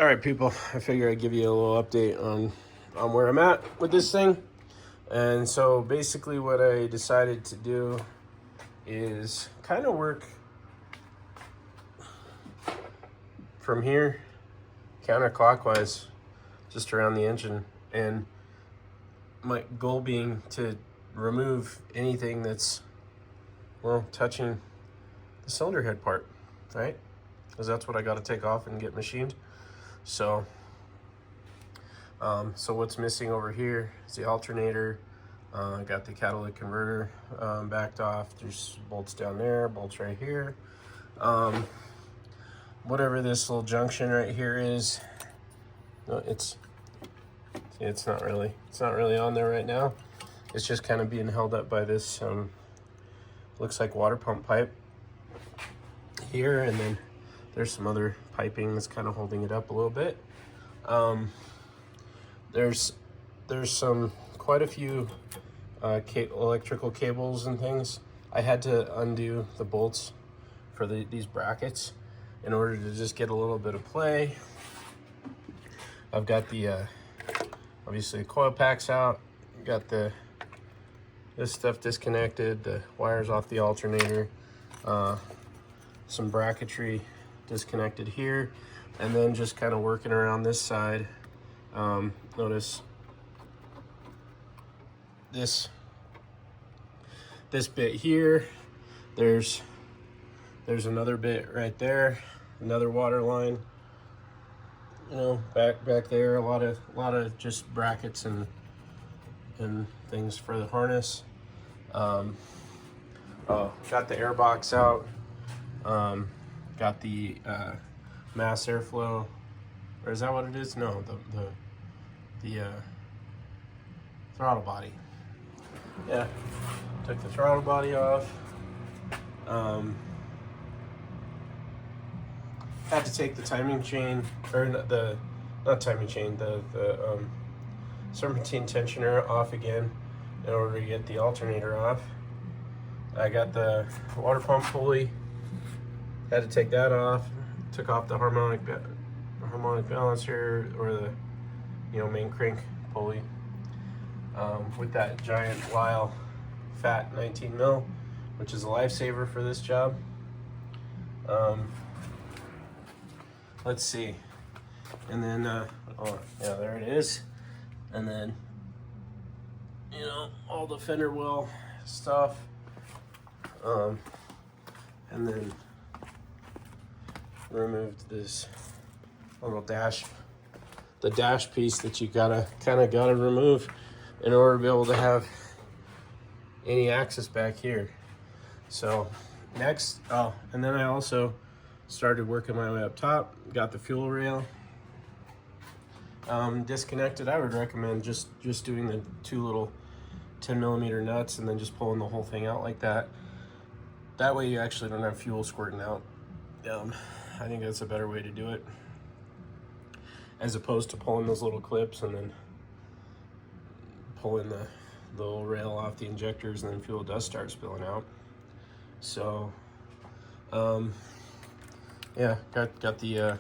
All right, people, I figure I'd give you a little update on where I'm at with this thing. And so basically what I decided to do is kind of work from here counterclockwise just around the engine, and my goal being to remove anything that's, well, touching the cylinder head part, right? Because that's what I got to take off and get machined. So what's missing over here is the alternator. I got the catalytic converter backed off. There's bolts down there, bolts right here. Whatever this little junction right here is, no, it's not really on there right now. It's just kind of being held up by this looks like water pump pipe here, and then there's some other piping that's kind of holding it up a little bit. There's quite a few electrical cables and things. I had to undo the bolts for these brackets in order to just get a little bit of play. I've got the obviously the coil packs out. Got this stuff disconnected, the wires off the alternator, some bracketry disconnected here, and then just kind of working around this side. Notice this bit here. There's another bit right there, another water line. You know, back there, a lot of just brackets and things for the harness. Got the air box out. Got the mass airflow, or is that what it is? No, the throttle body. Yeah, took the throttle body off. Had to take the timing chain, or not timing chain, the serpentine tensioner off again in order to get the alternator off. I got the water pump pulley. Had to take that off. Took off the harmonic balancer, or the main crank pulley, with that giant Lyle fat 19 mil, which is a lifesaver for this job. Let's see, and then oh yeah, there it is. And then all the fender well stuff, and then removed this little dash piece that you kind of gotta remove in order to be able to have any access back here. So next, and then I also started working my way up top. Got the fuel rail disconnected. I would recommend just doing the two little 10mm nuts and then just pulling the whole thing out like that. That way you actually don't have fuel squirting out. I think that's a better way to do it, as opposed to pulling those little clips and then pulling the little rail off the injectors, and then fuel does start spilling out. So yeah, got the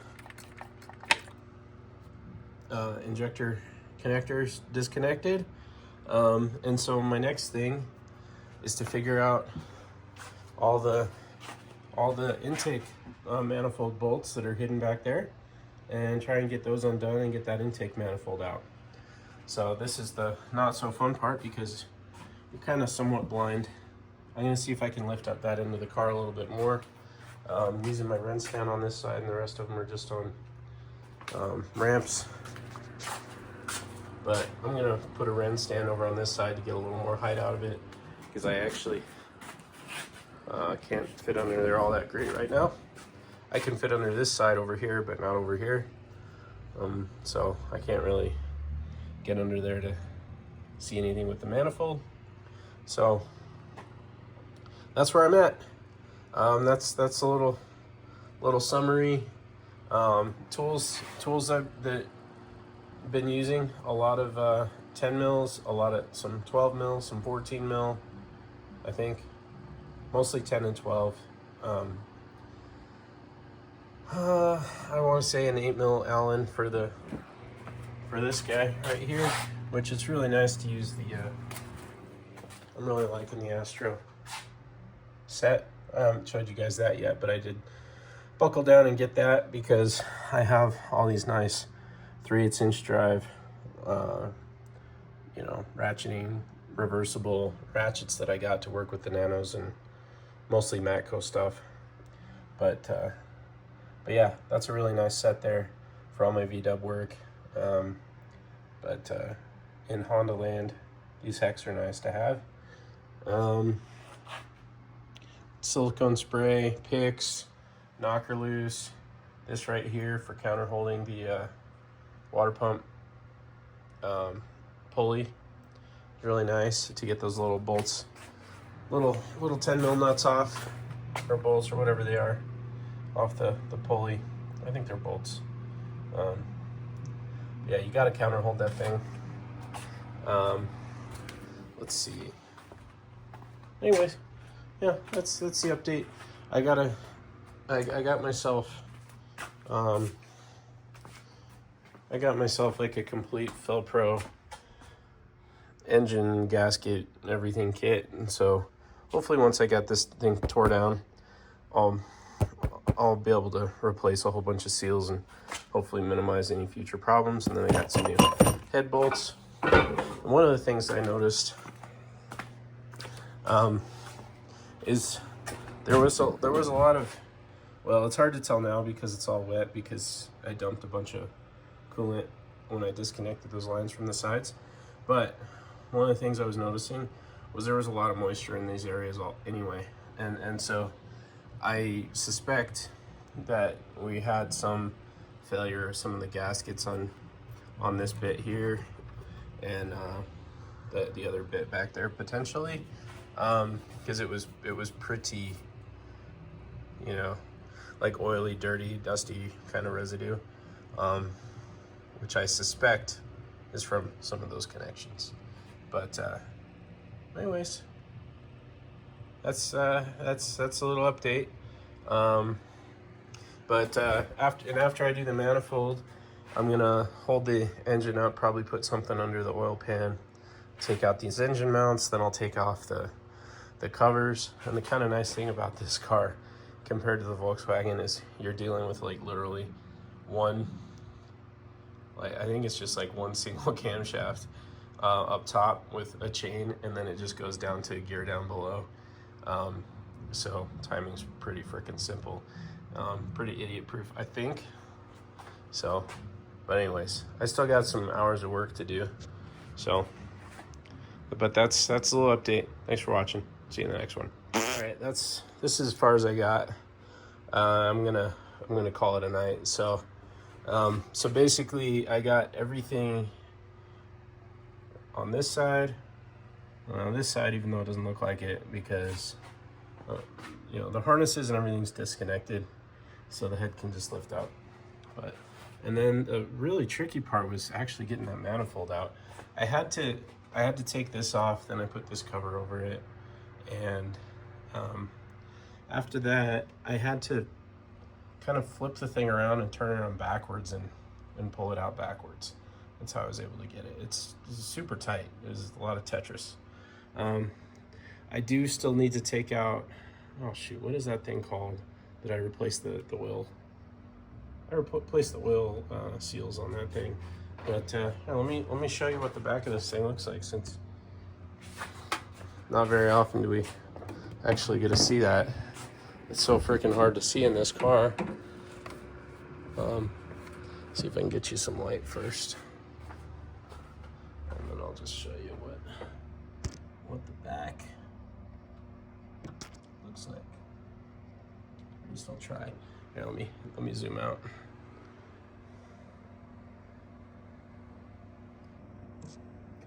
injector connectors disconnected, and so my next thing is to figure out all the intake manifold bolts that are hidden back there, and try and get those undone and get that intake manifold out. So this is the not so fun part, because you're kind of somewhat blind. I'm gonna see if I can lift up that end of the car a little bit more. Using my wrench stand on this side, and the rest of them are just on ramps. But I'm gonna put a wrench stand over on this side to get a little more height out of it, because I actually can't fit under there all that great right now. I can fit under this side over here, but not over here. So I can't really get under there to see anything with the manifold. So that's where I'm at. That's a little summary. Tools that been using a lot of 10 mils, some 12 mil, some 14 mil, I think, mostly 10 and 12. I want to say an 8mm Allen for this guy right here, which it's really nice to use the. I'm really liking the Astro set. I haven't showed you guys that yet, but I did buckle down and get that because I have all these nice 3/8" drive, you know, ratcheting, reversible ratchets that I got to work with the Nanos and mostly Matco stuff. But yeah, that's a really nice set there for all my V-dub work. In Honda land, these hex are nice to have. Silicone spray, picks, knocker loose. This right here for counter holding the water pump pulley. Really nice to get those little bolts, little 10mm nuts off, or bolts or whatever they are, off the pulley. I think they're bolts. Yeah, you got to counter hold that thing. Let's see. Anyways, yeah, that's the update. I got myself like a complete Felpro engine, gasket, everything kit, and so hopefully once I got this thing tore down, I'll be able to replace a whole bunch of seals and hopefully minimize any future problems. And then I got some new head bolts. And one of the things I noticed is there was a lot of, well, it's hard to tell now because it's all wet because I dumped a bunch of coolant when I disconnected those lines from the sides. But one of the things I was noticing was there was a lot of moisture in these areas anyway. And so I suspect that we had some failure of some of the gaskets on this bit here and the other bit back there potentially, because it was pretty, you know, like oily, dirty, dusty kind of residue, which I suspect is from some of those connections. But anyways, that's a little update. After I do the manifold, I'm gonna hold the engine up, probably put something under the oil pan, take out these engine mounts, then I'll take off the covers. And the kind of nice thing about this car compared to the Volkswagen is you're dealing with like literally one, like I think it's just like one single camshaft up top with a chain, and then it just goes down to a gear down below. So timing's pretty freaking simple, pretty idiot proof, I think. So, but anyways, I still got some hours of work to do. So, but that's a little update. Thanks for watching. See you in the next one. All right, this is as far as I got. I'm gonna call it a night. So, so basically, I got everything on this side. On this side, even though it doesn't look like it, because you know, the harnesses and everything's disconnected, so the head can just lift up. And then the really tricky part was actually getting that manifold out. I had to take this off, then I put this cover over it, and after that I had to kind of flip the thing around and turn it on backwards and pull it out backwards. That's how I was able to get it. It's super tight. There's a lot of Tetris. I do still need to take out, oh shoot, what is that thing called that I replaced the oil? I replaced the oil seals on that thing. But here, let me show you what the back of this thing looks like, since not very often do we actually get to see that. It's so freaking hard to see in this car. See if I can get you some light first, and then I'll just show you what the back looks like. At least I'll try. Here, let me zoom out.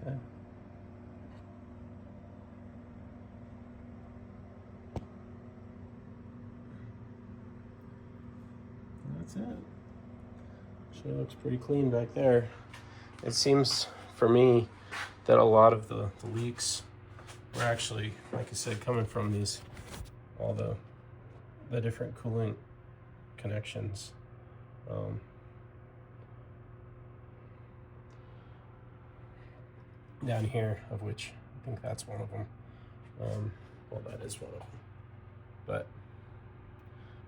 Okay. That's it. Actually, it looks pretty clean back there. It seems for me that a lot of the leaks were actually, like I said, coming from all the different coolant connections. Down here, of which I think that's one of them. Well, that is one of them. But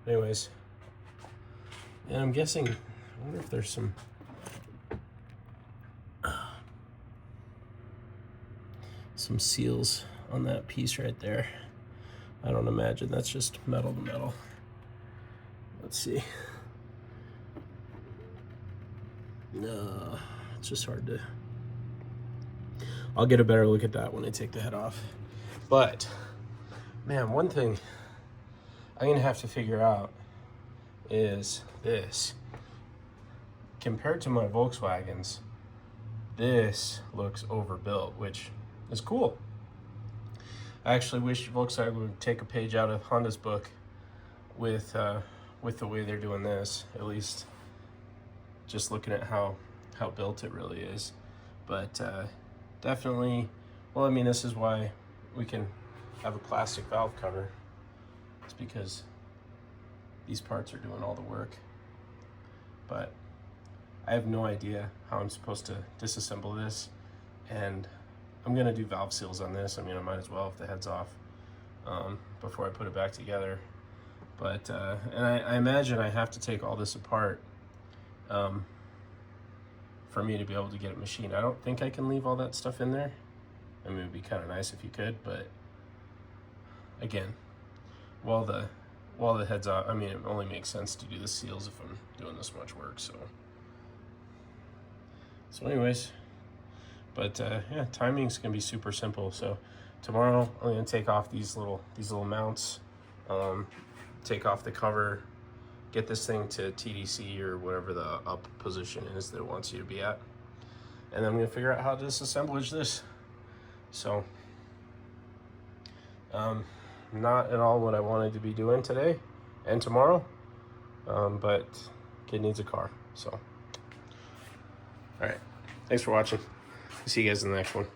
anyways, and I'm guessing, I wonder if there's some seals on that piece right there. I don't imagine that's just metal to metal. Let's see. No, it's just hard to. I'll get a better look at that when I take the head off. But man, one thing I'm gonna have to figure out is this. Compared to my Volkswagens, this looks overbuilt, which is cool. I actually wish Volkswagen would take a page out of Honda's book with the way they're doing this, at least just looking at how built it really is. But definitely, well, I mean, this is why we can have a plastic valve cover. It's because these parts are doing all the work. But I have no idea how I'm supposed to disassemble this, and I'm gonna do valve seals on this. I mean, I might as well if the head's off before I put it back together. But and I imagine I have to take all this apart for me to be able to get it machined. I don't think I can leave all that stuff in there. I mean, it'd be kind of nice if you could, but again, while the head's off, I mean, it only makes sense to do the seals if I'm doing this much work. So anyways, but yeah, timing's gonna be super simple. So tomorrow I'm gonna take off these little mounts, take off the cover, get this thing to TDC or whatever the up position is that it wants you to be at, and then I'm gonna figure out how to disassemblage this. So not at all what I wanted to be doing today and tomorrow, but kid needs a car. So all right, thanks for watching. See you guys in the next one.